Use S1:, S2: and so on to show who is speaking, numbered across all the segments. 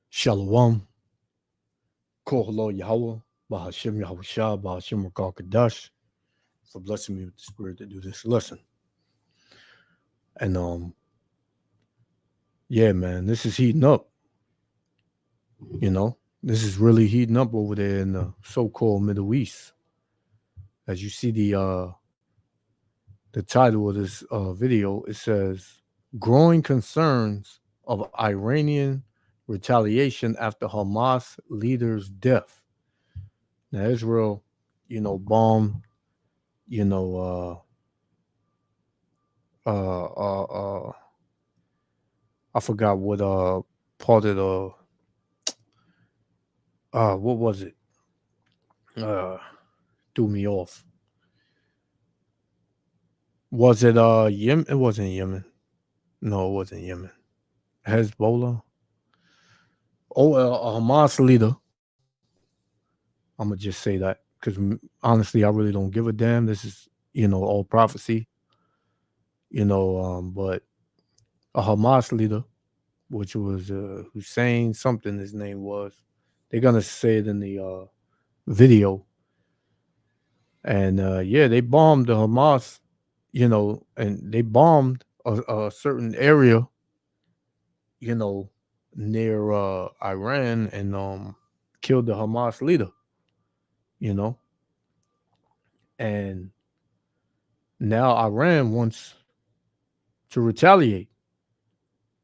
S1: Shalom, Kohalo Yahweh, Bahashim Yahushua, Bahashim Rakal Kadash, for blessing me with the spirit to do this lesson. And yeah, man, this is heating up. This is really heating up over there in the so-called Middle East. As you see the title of this video, it says "Growing Concerns of Iranian Retaliation After Hamas Leader's Death." Now, Israel, bombed, you know, I forgot what part of the what was it? Uh, Threw me off. Was it Yemen? It wasn't Yemen. No, it wasn't Yemen. Hezbollah. Oh, a Hamas leader. I'm gonna just say that because honestly, I really don't give a damn. This is all prophecy. But a Hamas leader, which was Hussein something, his name was. They're gonna say it in the video. And yeah, they bombed the Hamas, and they bombed a certain area, you know, near Iran, and killed the Hamas leader, you know. And now Iran wants to retaliate.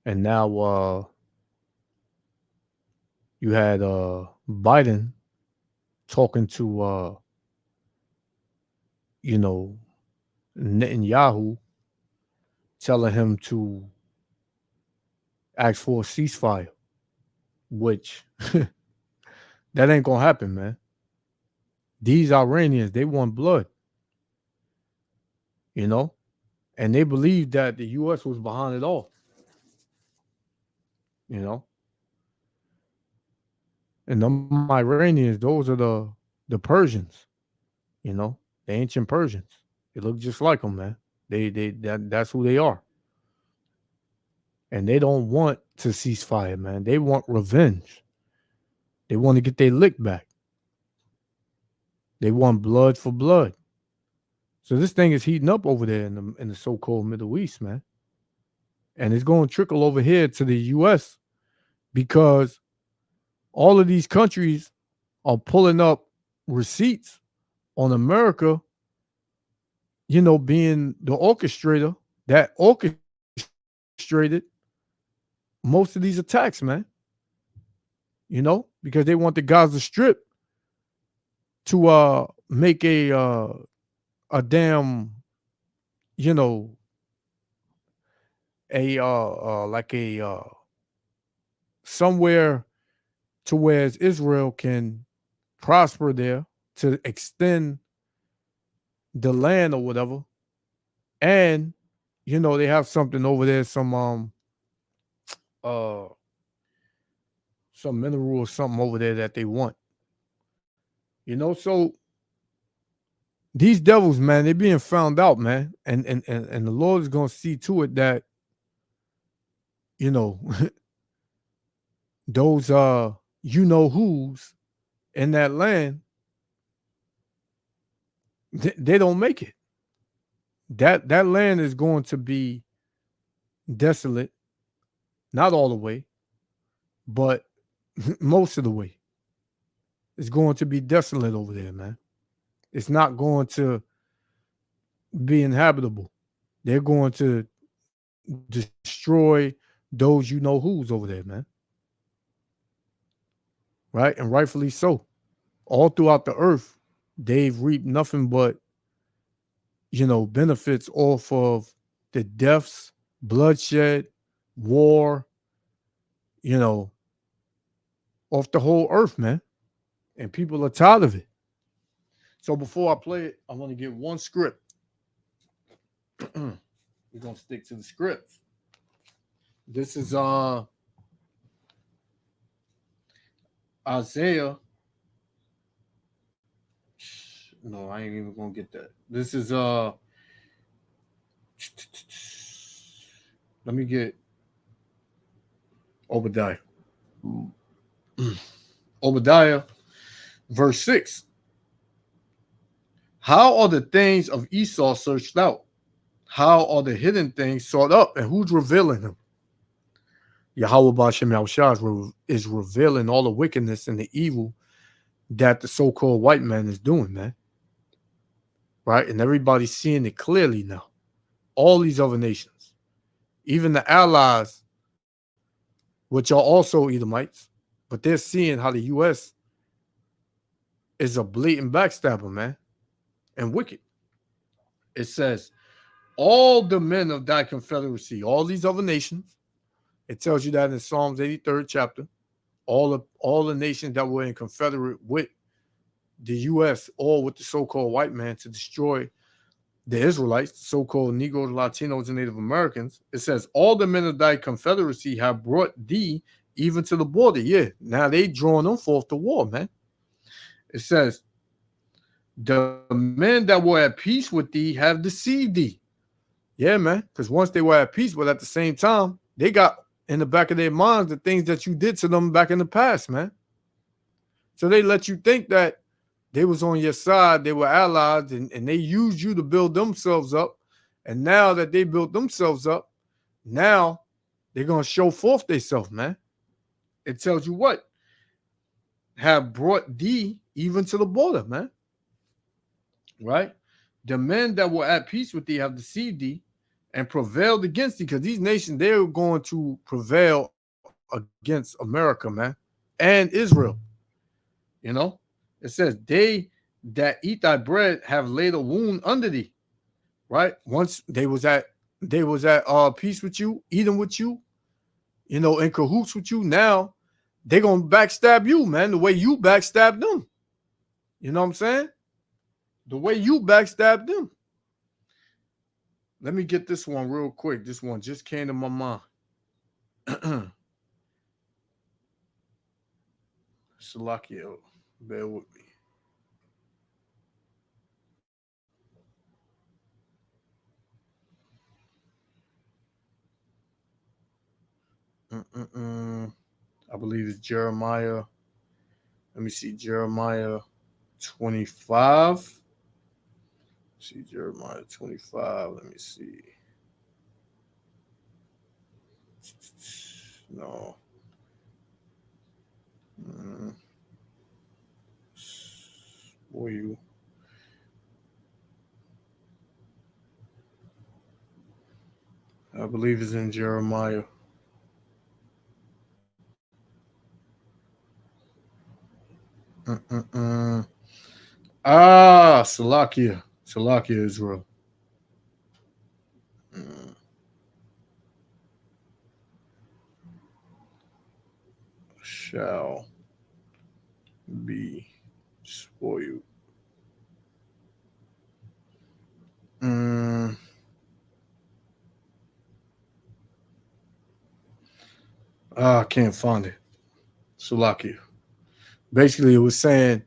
S1: And now you had Biden talking to you know, Netanyahu, telling him to ask for a ceasefire, which that ain't gonna happen, man. These Iranians, they want blood, you know, and they believe that the U.S. was behind it all, you know. And them Iranians, those are the Persians, you know, the ancient Persians. They look just like them, man. That's who they are, and they don't want to cease fire, man. They want revenge. They want to get their lick back. They want blood for blood. So this thing is heating up over there in the so-called Middle East, man, and it's going to trickle over here to the U.S. because all of these countries are pulling up receipts on America, being the orchestrator that orchestrated most of these attacks, man. Because they want the Gaza Strip to make a damn, you know, a like a somewhere to where Israel can prosper there, to extend the land or whatever. And they have something over there, uh some mineral or something over there that they want. So these devils, man, they're being found out, man. And the Lord is gonna see to it that, you know, those who's in that land, they don't make it. That land is going to be desolate, not all the way, but most of the way. It's going to be desolate over there, man. It's not going to be inhabitable. They're going to destroy those who's over there, man. Right? And rightfully so. All throughout the earth, they've reaped nothing but, benefits off of the deaths, bloodshed, war, you know, off the whole earth, man. And people are tired of it. So before I play it, I want to get one script. We're gonna stick to the script. This is Isaiah. No, I ain't even gonna get that. This is let me get Obadiah. Obadiah, verse 6. How are the things of Esau searched out? How are the hidden things sought up? And who's revealing them? Yahweh Bashem Yahushua is revealing all the wickedness and the evil that the so-called white man is doing, man. Right? And everybody's seeing it clearly now. All these other nations, even the allies, which are also Edomites, but they're seeing how the U.S. is a blatant backstabber, man, and wicked. It says, all the men of thy confederacy, all these other nations, it tells you that in Psalms 83rd chapter, all the nations that were in confederate with the U.S. or with the so-called white man to destroy the Israelites, the so-called Negroes, Latinos, and Native Americans. It says, all the men of thy confederacy have brought thee even to the border. Yeah, now they drawing them forth to war, man. It says, the men that were at peace with thee have deceived thee. Yeah, man, because once they were at peace, but at the same time, they got in the back of their minds the things that you did to them back in the past, man. So they let you think that they was on your side, they were allies, and they used you to build themselves up. And now that they built themselves up, now they're going to show forth themselves, man. It tells you what? Have brought thee even to the border, man. Right? The men that were at peace with thee have deceived thee and prevailed against thee, because these nations, they're going to prevail against America, man, and Israel. You know, it says, they that eat thy bread have laid a wound under thee. Right? Once they was at peace with you, eating with you, in cahoots with you. Now they're gonna backstab you, man, the way you backstabbed them. You know what I'm saying? The way you backstabbed them. Let me get this one real quick. This one just came to my mind. Salakia, bear with me. Mm-mm-mm. I believe it's Jeremiah. Let me see, Jeremiah 25. See, Jeremiah 25. Let me see. No. Mm. Boy, you. I believe it's in Jeremiah. Mm-mm-mm. Salakia. Salakia, Israel. Mm. Shall be spoiled. Mm. I can't find it. Salakia. Basically, it was saying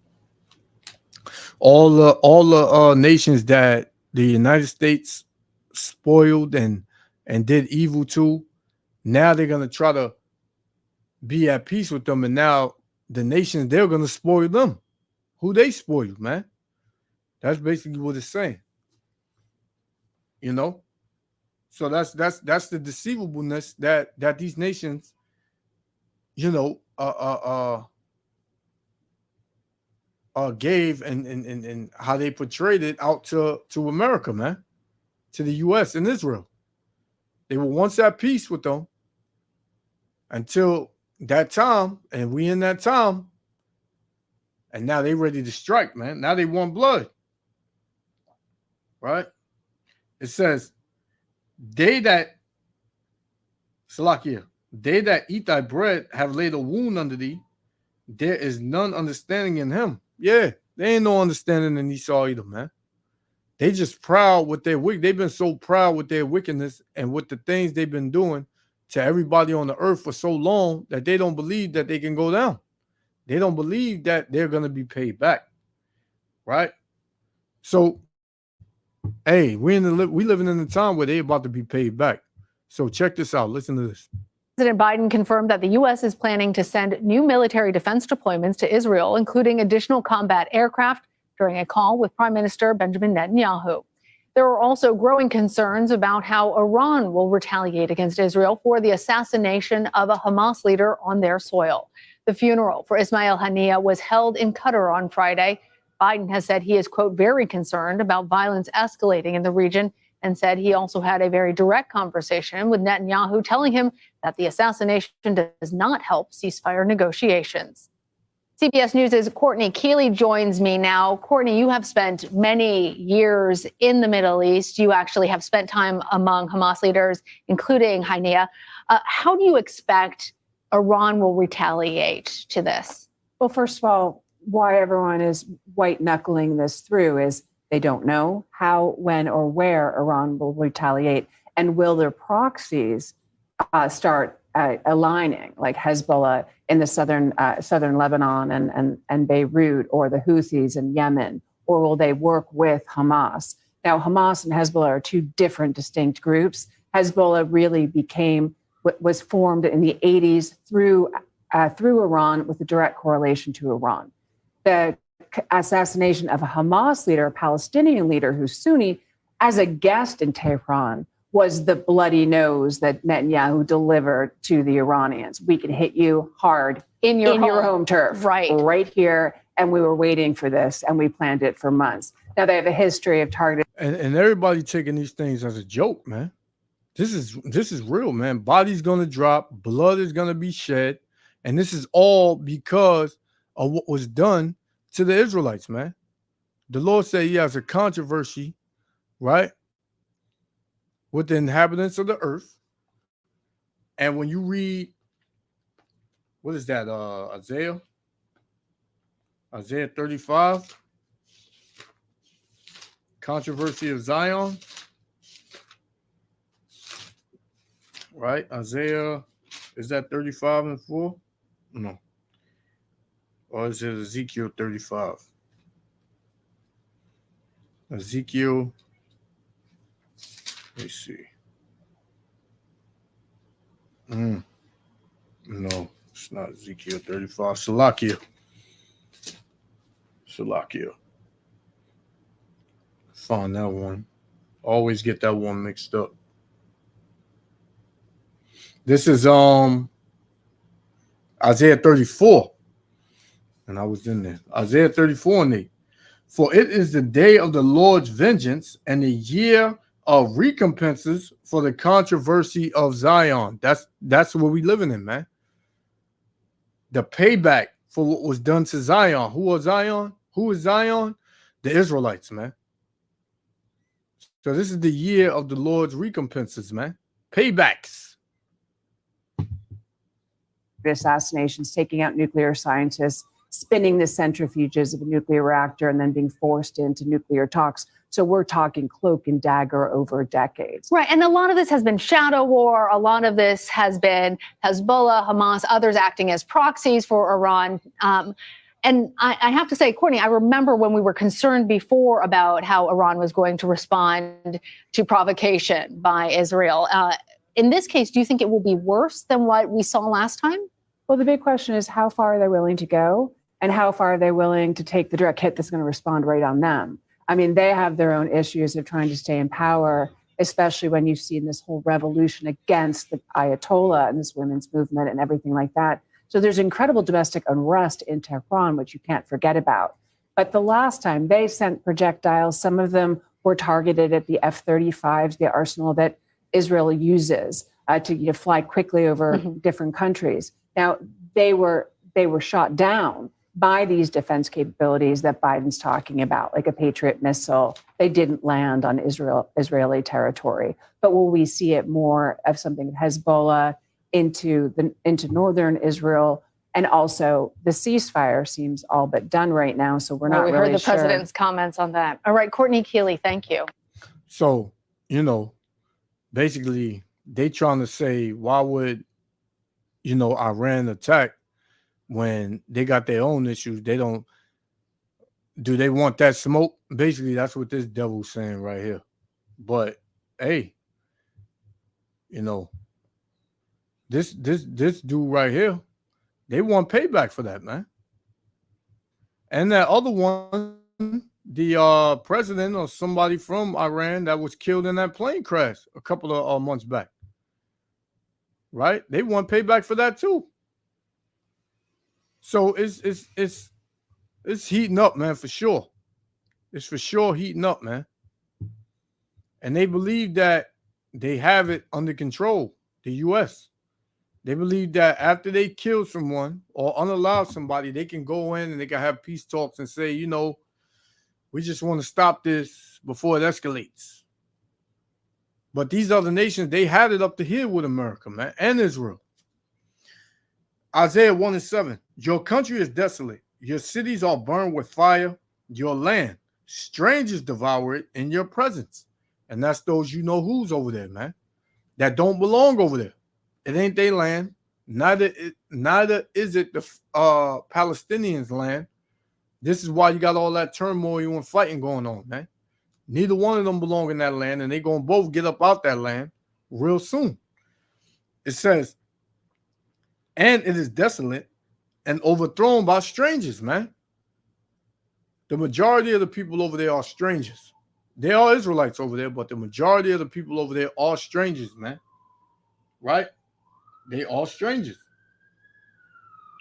S1: all the nations that the United States spoiled and did evil to. Now they're gonna try to be at peace with them, and now the nations they're gonna spoil them. Who they spoiled, man? That's basically what it's saying. You know. So that's the deceivableness that these nations, you know, gave and how they portrayed it out to America, man, to the U.S. and Israel. They were once at peace with them until that time, and we in that time, and now they ready to strike, man. Now they want blood, right? It says, they that Salakia, they that eat thy bread have laid a wound under thee. There is none understanding in him. Yeah, there ain't no understanding in Esau either, man. They just proud with their wick. They've been so proud with their wickedness and with the things they've been doing to everybody on the earth for so long that they don't believe that they can go down. They don't believe that they're gonna be paid back, right? So, hey, we living in a time where they about to be paid back. So check this out. Listen to this.
S2: President Biden confirmed that the U.S. is planning to send new military defense deployments to Israel, including additional combat aircraft, during a call with Prime Minister Benjamin Netanyahu. There are also growing concerns about how Iran will retaliate against Israel for the assassination of a Hamas leader on their soil. The funeral for Ismail Haniyeh was held in Qatar on Friday. Biden has said he is, quote, very concerned about violence escalating in the region, and said he also had a very direct conversation with Netanyahu, telling him that the assassination does not help ceasefire negotiations. CBS News' Courtney Keeley joins me now. Courtney, you have spent many years in the Middle East. You actually have spent time among Hamas leaders, including Haniyeh. How do you expect Iran will retaliate to this?
S3: Well, first of all, why everyone is white-knuckling this through is they don't know how, when, or where Iran will retaliate. And will their proxies start aligning, like Hezbollah in the southern Lebanon and Beirut, or the Houthis in Yemen? Or will they work with Hamas? Now, Hamas and Hezbollah are two different, distinct groups. Hezbollah really was formed in the 80s through Iran, with a direct correlation to Iran. The assassination of a Hamas leader, a Palestinian leader who's Sunni, as a guest in Tehran, was the bloody nose that Netanyahu delivered to the Iranians. We can hit you hard in your home turf, right here. And we were waiting for this, and we planned it for months. Now they have a history of targeting.
S1: And everybody taking these things as a joke, man. This is real, man. Body's gonna drop, blood is gonna be shed, and this is all because of what was done to the Israelites, man. The Lord said he has a controversy, right, with the inhabitants of the earth. And when you read, what is that, Isaiah 35, controversy of Zion, right? Isaiah, is that 35:4? No. Or is it Ezekiel 35? Ezekiel, let me see. No, it's not Ezekiel 35. Salakia. Found that one. Always get that one mixed up. This is Isaiah 34. And I was in there. Isaiah 34:8. For it is the day of the Lord's vengeance and the year of recompenses for the controversy of Zion. That's what we living in, man. The payback for what was done to Zion. Who was Zion? Who is Zion? The Israelites, man. So this is the year of the Lord's recompenses, man. Paybacks.
S3: The assassinations, taking out nuclear scientists, spinning the centrifuges of a nuclear reactor, and then being forced into nuclear talks. So we're talking cloak and dagger over decades.
S2: Right. And a lot of this has been shadow war. A lot of this has been Hezbollah, Hamas, others acting as proxies for Iran. And I have to say, Courtney, I remember when we were concerned before about how Iran was going to respond to provocation by Israel. In this case, do you think it will be worse than what we saw last time?
S3: Well, the big question is, how far are they willing to go? And how far are they willing to take the direct hit that's going to respond right on them? I mean, they have their own issues of trying to stay in power, especially when you've seen this whole revolution against the Ayatollah and this women's movement and everything like that. So there's incredible domestic unrest in Tehran, which you can't forget about. But the last time they sent projectiles, some of them were targeted at the F-35s, the arsenal that Israel uses to fly quickly over different countries. Now, they were shot down by these defense capabilities that Biden's talking about, like a Patriot missile. They didn't land on Israeli territory. But will we see it more of something Hezbollah into northern Israel? And also, the ceasefire seems all but done right now, so we're not really sure.
S2: We heard the president's comments on that. All right, Courtney Keeley, thank you.
S1: So, basically, they trying to say, why would, Iran attack when they got their own issues? Do they want that smoke? Basically, that's what this devil's saying right here. But, hey, This dude right here, they want payback for that, man. And that other one, the president or somebody from Iran that was killed in that plane crash a couple of months back, right? They want payback for that too. So it's heating up, man, for sure. It's for sure heating up, man. And they believe that they have it under control, the US. They believe that after they kill someone or unallow somebody, they can go in and they can have peace talks and say, we just want to stop this before it escalates. But these other nations, they had it up to here with America, man, and Israel. Isaiah 1:7. Your country is desolate. Your cities are burned with fire. Your land, strangers devour it in your presence. And that's those who's over there, man, that don't belong over there. It ain't their land. Neither is it the Palestinians' land. This is why you got all that turmoil and fighting going on, man. Neither one of them belong in that land, and they're going to both get up out that land real soon. It says, and it is desolate and overthrown by strangers, man. The majority of the people over there are strangers. There are Israelites over there, but the majority of the people over there are strangers, man. Right? They are strangers.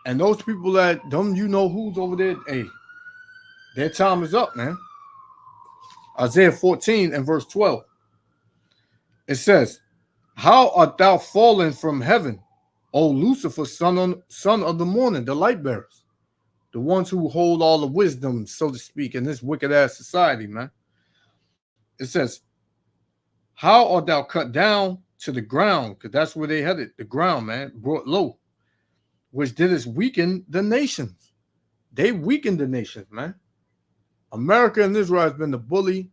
S1: And those people that who's over there, hey, their time is up, man. Isaiah 14 and verse 12. It says, how art thou fallen from heaven, O Lucifer, son of the morning, the light bearers, the ones who hold all the wisdom, so to speak, in this wicked ass society, man. It says, how art thou cut down to the ground, because that's where they headed, the ground, man, brought low, which didst weaken the nations. They weakened the nations, man. America and Israel has been the bully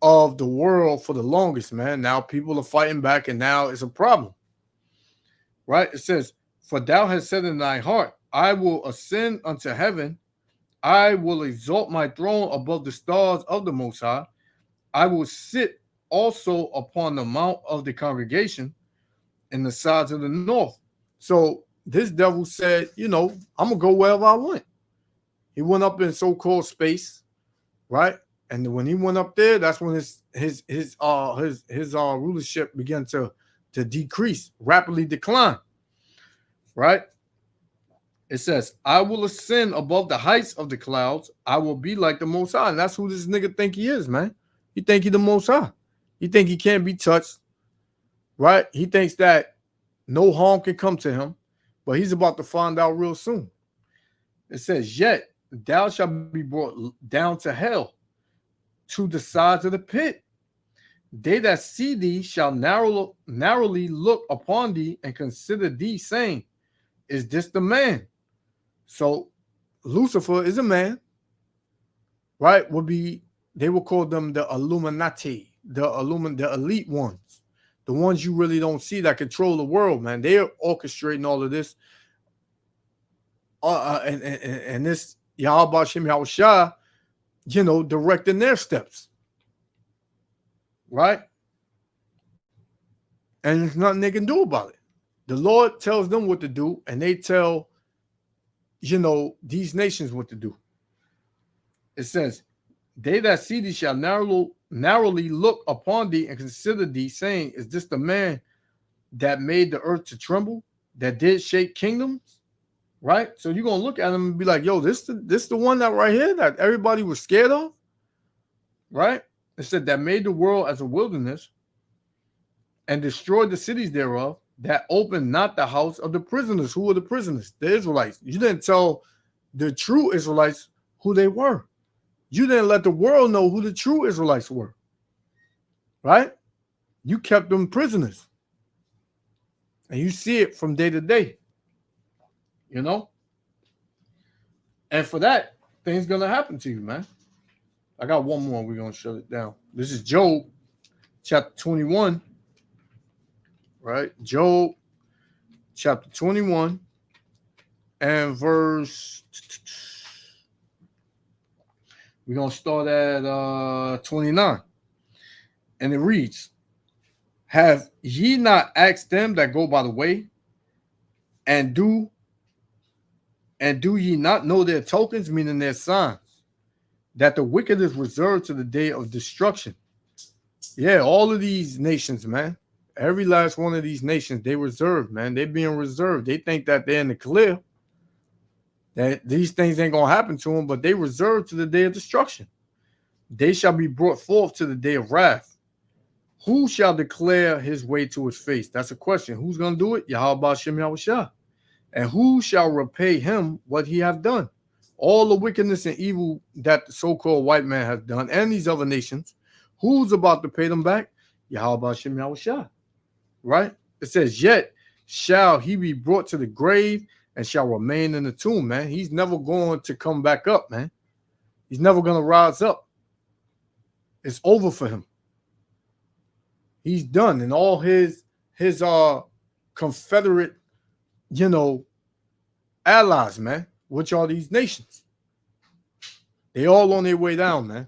S1: of the world for the longest, man. Now people are fighting back, and now it's a problem. Right? It says, for thou hast said in thy heart, I will ascend unto heaven. I will exalt my throne above the stars of the Most High. I will sit also upon the mount of the congregation in the sides of the north. So this devil said, I'm going to go wherever I want. He went up in so-called space, right? And when he went up there, that's when his rulership began to decrease, rapidly decline, right? It says, I will ascend above the heights of the clouds. I will be like the Most High. And that's who this nigga think he is, man. He think he the Most High. He think he can't be touched, right? He thinks that no harm can come to him, but he's about to find out real soon. It says, yet thou shalt be brought down to hell, to the sides of the pit. They that see thee shall narrowly look upon thee and consider thee, saying, is this the man? So Lucifer is a man, right? They will call them the Illuminati, the elite ones, the ones you really don't see that control the world, man. They are orchestrating all of this. And this Yahweh Shem Yahushua, directing their steps. Right? And there's nothing they can do about it. The Lord tells them what to do, and they tell, these nations what to do. It says, they that see thee shall narrowly look upon thee and consider thee, saying, is this the man that made the earth to tremble, that did shake kingdoms? Right? So you're going to look at him and be like, yo, this the one that right here that everybody was scared of? Right? It said that made the world as a wilderness and destroyed the cities thereof, that opened not the house of the prisoners. Who were the prisoners? The Israelites. You didn't tell the true Israelites who they were. You didn't let the world know who the true Israelites were. Right? You kept them prisoners. And you see it from day to day. And for that, things going to happen to you, man. I got one more. We're going to shut it down. This is Job chapter 21. Right? Job chapter 21 and verse. We're going to start at 29. And it reads, have ye not asked them that go by the way, And do ye not know their tokens, meaning their signs, that the wicked is reserved to the day of destruction? Yeah, all of these nations, man. Every last one of these nations, they reserved, man. They're being reserved. They think that they're in the clear, that these things ain't going to happen to them, but they reserved to the day of destruction. They shall be brought forth to the day of wrath. Who shall declare his way to his face? That's a question. Who's going to do it? Yahweh Shem Yahushua. And who shall repay him what he hath done? All the wickedness and evil that the so-called white man has done, and these other nations, who's about to pay them back? Yahweh Shem Yahushua. Right? It says, yet shall he be brought to the grave and shall remain in the tomb, man. He's never going to come back up, man. He's never going to rise up. It's over for him. He's done. And all his Confederate, allies, man, which are these nations. They all on their way down, man.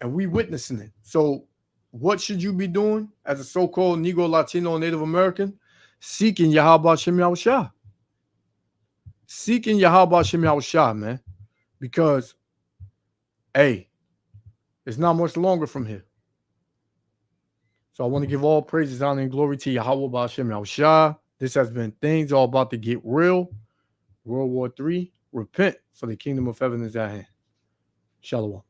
S1: And we witnessing it. So what should you be doing as a so-called Negro, Latino, Native American? Seeking Yahweh Shem Yahushua. Seeking Yahweh Shem Yahushua, man. Because, hey, it's not much longer from here. So I want to give all praises, honor, and glory to Yahweh Shem Yahushua. This has been Things All About to Get Real. World War III. Repent, for the kingdom of heaven is at hand. Shalom.